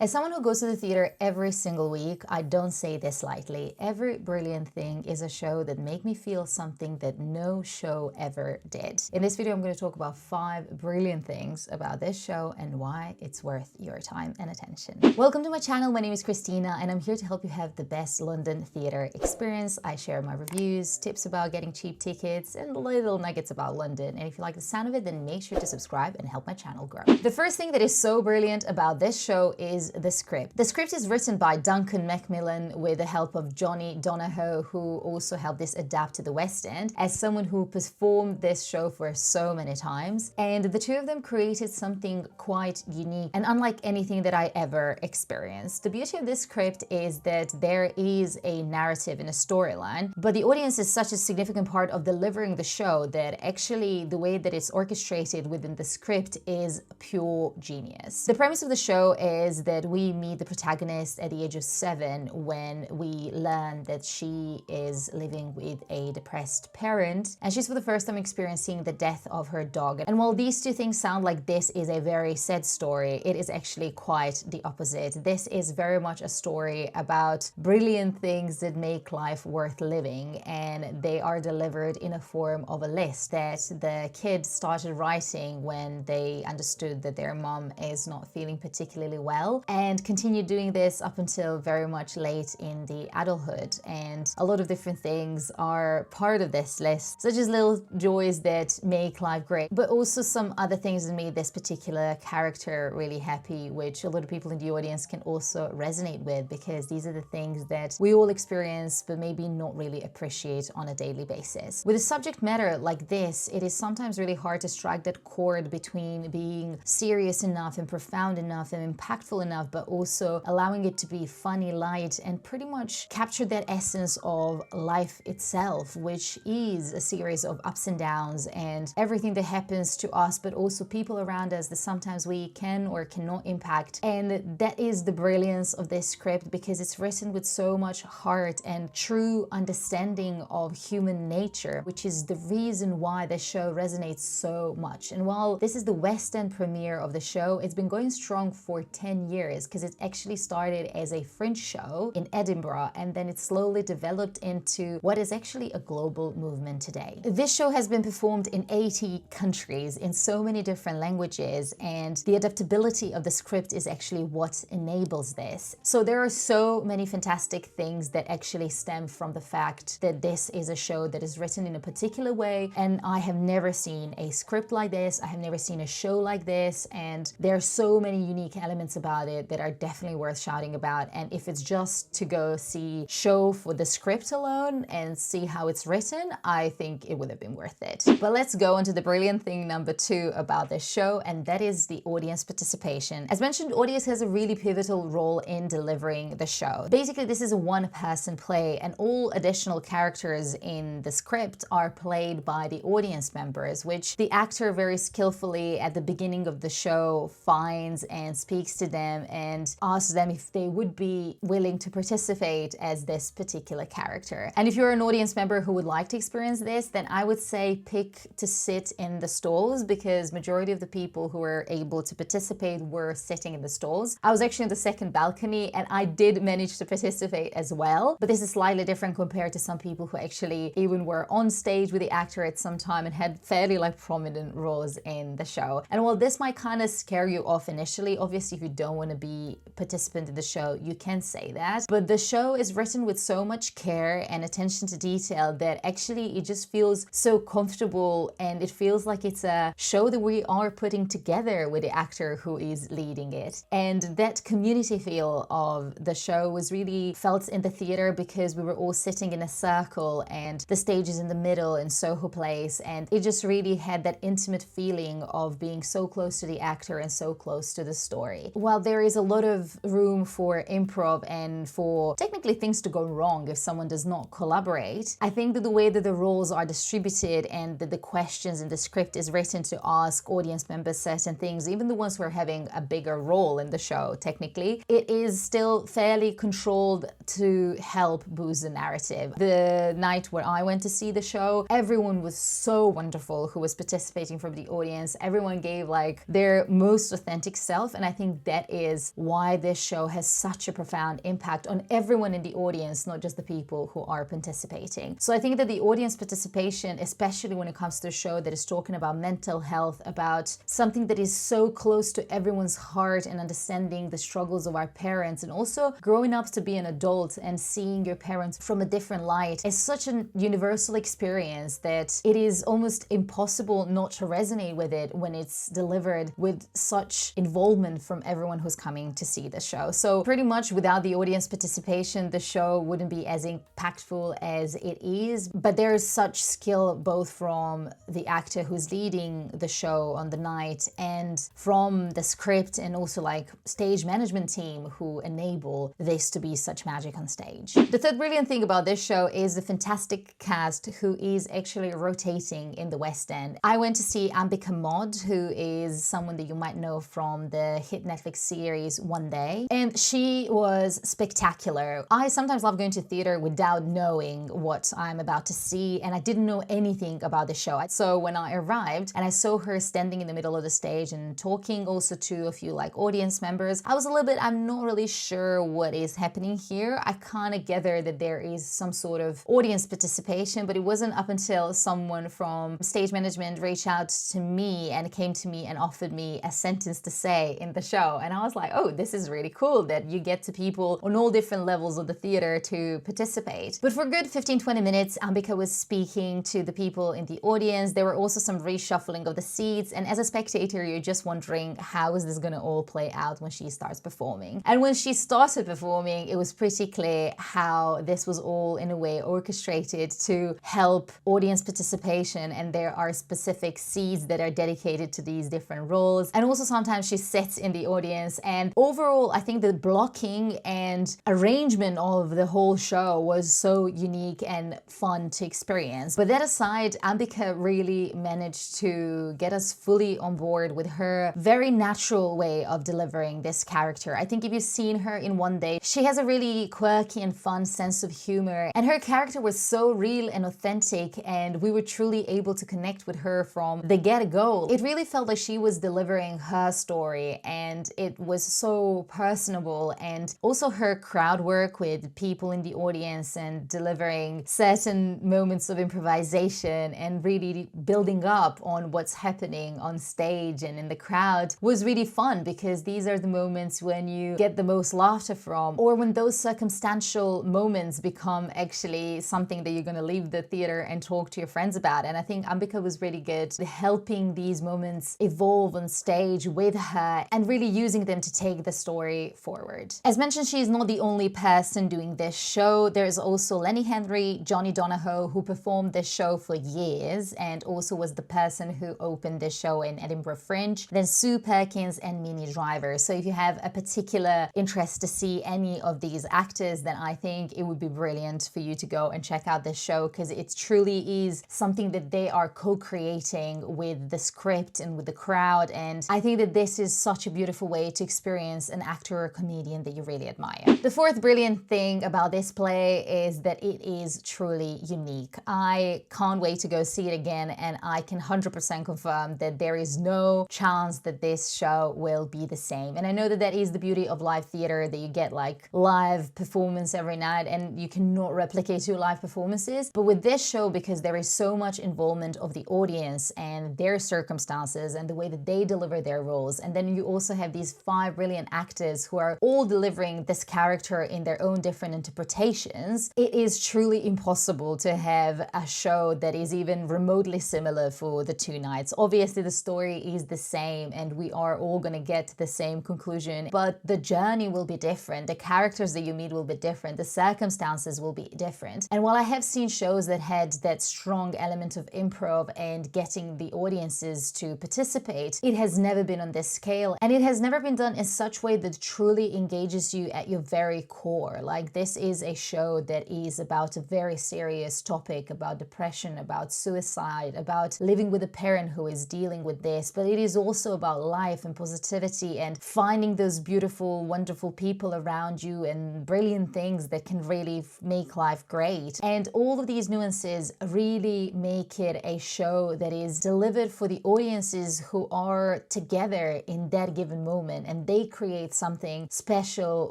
As someone who goes to the theater every single week, I don't say this lightly. Every Brilliant Thing is a show that made me feel something that no show ever did. In this video, I'm going to talk about 5 brilliant things about this show and why it's worth your time and attention. Welcome to my channel. My name is Christina and I'm here to help you have the best London theater experience. I share my reviews, tips about getting cheap tickets, and little nuggets about London. And if you like the sound of it, then make sure to subscribe and help my channel grow. The first thing that is so brilliant about this show is the script. The script is written by Duncan Macmillan with the help of Johnny Donahoe, who also helped this adapt to the West End, as someone who performed this show for so many times. And the two of them created something quite unique and unlike anything that I ever experienced. The beauty of this script is that there is a narrative and a storyline, but the audience is such a significant part of delivering the show that actually the way that it's orchestrated within the script is pure genius. The premise of the show is that we meet the protagonist at the age of 7 when we learn that she is living with a depressed parent, and she's for the first time experiencing the death of her dog. And while these two things sound like this is a very sad story, it is actually quite the opposite. This is very much a story about brilliant things that make life worth living, and they are delivered in a form of a list that the kids started writing when they understood that their mom is not feeling particularly well, and continued doing this up until very much late in the adulthood. And a lot of different things are part of this list, such as little joys that make life great, but also some other things that made this particular character really happy, which a lot of people in the audience can also resonate with, because these are the things that we all experience but maybe not really appreciate on a daily basis. With a subject matter like this, it is sometimes really hard to strike that chord between being serious enough and profound enough and impactful enough, but also allowing it to be funny, light, and pretty much capture that essence of life itself, which is a series of ups and downs and everything that happens to us, but also people around us that sometimes we can or cannot impact. And that is the brilliance of this script, because it's written with so much heart and true understanding of human nature, which is the reason why the show resonates so much. And while this is the West End premiere of the show, it's been going strong for 10 years, because it actually started as a fringe show in Edinburgh, and then it slowly developed into what is actually a global movement today. This show has been performed in 80 countries in so many different languages, and the adaptability of the script is actually what enables this. So there are so many fantastic things that actually stem from the fact that this is a show that is written in a particular way, and I have never seen a script like this, I have never seen a show like this, and there are so many unique elements about it that are definitely worth shouting about. And if it's just to go see show for the script alone and see how it's written, I think it would have been worth it. But let's go on to the brilliant thing number 2 about this show, and that is the audience participation. As mentioned, audience has a really pivotal role in delivering the show. Basically, this is a one-person play, and all additional characters in the script are played by the audience members, which the actor very skillfully at the beginning of the show finds and speaks to them and asks them if they would be willing to participate as this particular character. And if you're an audience member who would like to experience this, then I would say pick to sit in the stalls, because majority of the people who were able to participate were sitting in the stalls. I was actually in the second balcony and I did manage to participate as well, but this is slightly different compared to some people who actually even were on stage with the actor at some time and had fairly prominent roles in the show. And while this might kind of scare you off initially, obviously if you don't want to be a participant in the show, you can say that, but the show is written with so much care and attention to detail that actually it just feels so comfortable, and it feels like it's a show that we are putting together with the actor who is leading it. And that community feel of the show was really felt in the theater, because we were all sitting in a circle and the stage is in the middle in Soho Place, and it just really had that intimate feeling of being so close to the actor and so close to the story. While there is a lot of room for improv and for technically things to go wrong if someone does not collaborate, I think that the way that the roles are distributed and that the questions in the script is written to ask audience members certain things, even the ones who are having a bigger role in the show, technically, it is still fairly controlled to help boost the narrative. The night where I went to see the show, everyone was so wonderful who was participating from the audience. Everyone gave their most authentic self, and I think that is is why this show has such a profound impact on everyone in the audience, not just the people who are participating. So I think that the audience participation, especially when it comes to a show that is talking about mental health, about something that is so close to everyone's heart, and understanding the struggles of our parents, and also growing up to be an adult and seeing your parents from a different light, is such a universal experience that it is almost impossible not to resonate with it when it's delivered with such involvement from everyone who's coming to see the show. So pretty much without the audience participation, the show wouldn't be as impactful as it is. But there is such skill both from the actor who's leading the show on the night and from the script, and also like stage management team who enable this to be such magic on stage. The third brilliant thing about this show is the fantastic cast who is actually rotating in the West End. I went to see Ambika Mod, who is someone that you might know from the hit Netflix series One Day, and she was spectacular. I sometimes love going to theater without knowing what I'm about to see, and I didn't know anything about the show. So when I arrived and I saw her standing in the middle of the stage and talking also to a few like audience members, I was a little bit, I'm not really sure what is happening here. I kind of gather that there is some sort of audience participation, but it wasn't up until someone from stage management reached out to me and came to me and offered me a sentence to say in the show. And I was like, oh, this is really cool that you get to people on all different levels of the theater to participate. But for a good 15-20 minutes, Ambika was speaking to the people in the audience. There were also some reshuffling of the seats, and as a spectator, you're just wondering how is this gonna all play out when she starts performing. And when she started performing, it was pretty clear how this was all in a way orchestrated to help audience participation, and there are specific seats that are dedicated to these different roles. And also sometimes she sits in the audience, and overall I think the blocking and arrangement of the whole show was so unique and fun to experience. But that aside, Ambika really managed to get us fully on board with her very natural way of delivering this character. I think if you've seen her in One Day, she has a really quirky and fun sense of humor, and her character was so real and authentic, and we were truly able to connect with her from the get-go. It really felt like she was delivering her story, and it was so personable. And also her crowd work with people in the audience and delivering certain moments of improvisation and really building up on what's happening on stage and in the crowd was really fun, because these are the moments when you get the most laughter from, or when those circumstantial moments become actually something that you're going to leave the theater and talk to your friends about. And I think Ambika was really good at helping these moments evolve on stage with her and really using them to take the story forward. As mentioned, she's not the only person doing this show. There's also Lenny Henry, Johnny Donahoe, who performed this show for years and also was the person who opened this show in Edinburgh Fringe, then Sue Perkins and Minnie Driver. So if you have a particular interest to see any of these actors, then I think it would be brilliant for you to go and check out this show, because it truly is something that they are co-creating with the script and with the crowd. And I think that this is such a beautiful way to experience an actor or comedian that you really admire. The fourth brilliant thing about this play is that it is truly unique. I can't wait to go see it again, and I can 100% confirm that there is no chance that this show will be the same. And I know that that is the beauty of live theater, that you get like live performance every night and you cannot replicate your live performances. But with this show, because there is so much involvement of the audience and their circumstances and the way that they deliver their roles, and then you also have these 5 brilliant actors who are all delivering this character in their own different interpretations, it is truly impossible to have a show that is even remotely similar for the 2 nights. Obviously the story is the same and we are all gonna get to the same conclusion, but the journey will be different, the characters that you meet will be different, the circumstances will be different. And while I have seen shows that had that strong element of improv and getting the audiences to participate, it has never been on this scale, and it has never been done in such a way that truly engages you at your very core. Like, this is a show that is about a very serious topic, about depression, about suicide, about living with a parent who is dealing with this, but it is also about life and positivity and finding those beautiful, wonderful people around you and brilliant things that can really make life great. And all of these nuances really make it a show that is delivered for the audiences who are together in that given moment and and they create something special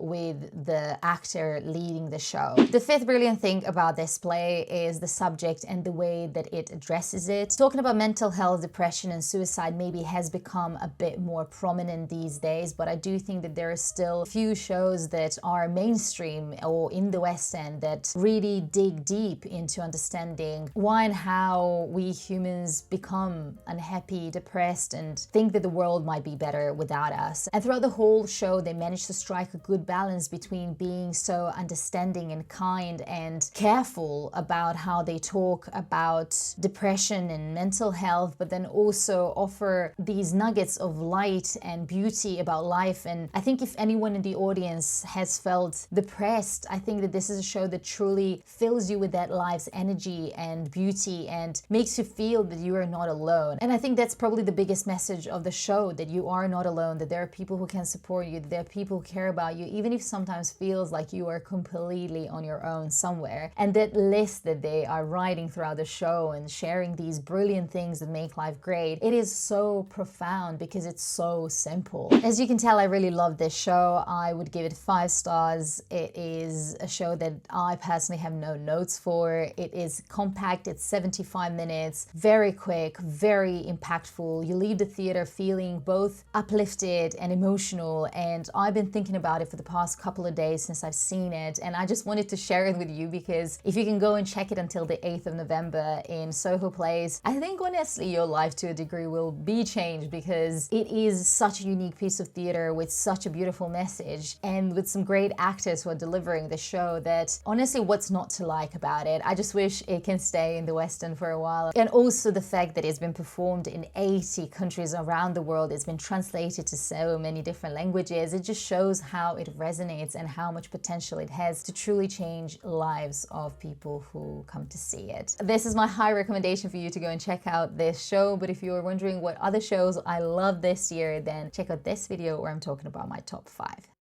with the actor leading the show. The fifth brilliant thing about this play is the subject and the way that it addresses it. Talking about mental health, depression, and suicide maybe has become a bit more prominent these days, but I do think that there are still few shows that are mainstream or in the West End that really dig deep into understanding why and how we humans become unhappy, depressed, and think that the world might be better without us. And throughout the whole show, they managed to strike a good balance between being so understanding and kind and careful about how they talk about depression and mental health, but then also offer these nuggets of light and beauty about life. And I think if anyone in the audience has felt depressed, I think that this is a show that truly fills you with that life's energy and beauty and makes you feel that you are not alone. And I think that's probably the biggest message of the show, that you are not alone, that there are people who can support you, that there are people who care about you, even if sometimes feels like you are completely on your own somewhere. And that list that they are writing throughout the show and sharing these brilliant things that make life great, it is so profound because it's so simple. As you can tell, I really love this show. I would give it 5 stars. It is a show that I personally have no notes for. It is compact, it's 75 minutes, very quick, very impactful. You leave the theater feeling both uplifted and emotional, and I've been thinking about it for the past couple of days since I've seen it, and I just wanted to share it with you because if you can go and check it until the 8th of November in Soho Place, I think honestly your life to a degree will be changed, because it is such a unique piece of theater with such a beautiful message and with some great actors who are delivering the show that honestly, what's not to like about it? I just wish it can stay in the West End for a while. And also the fact that it's been performed in 80 countries around the world, it's been translated to so many different languages. It just shows how it resonates and how much potential it has to truly change lives of people who come to see it. This is my high recommendation for you to go and check out this show, but if you're wondering what other shows I love this year, then check out this video where I'm talking about my top 5.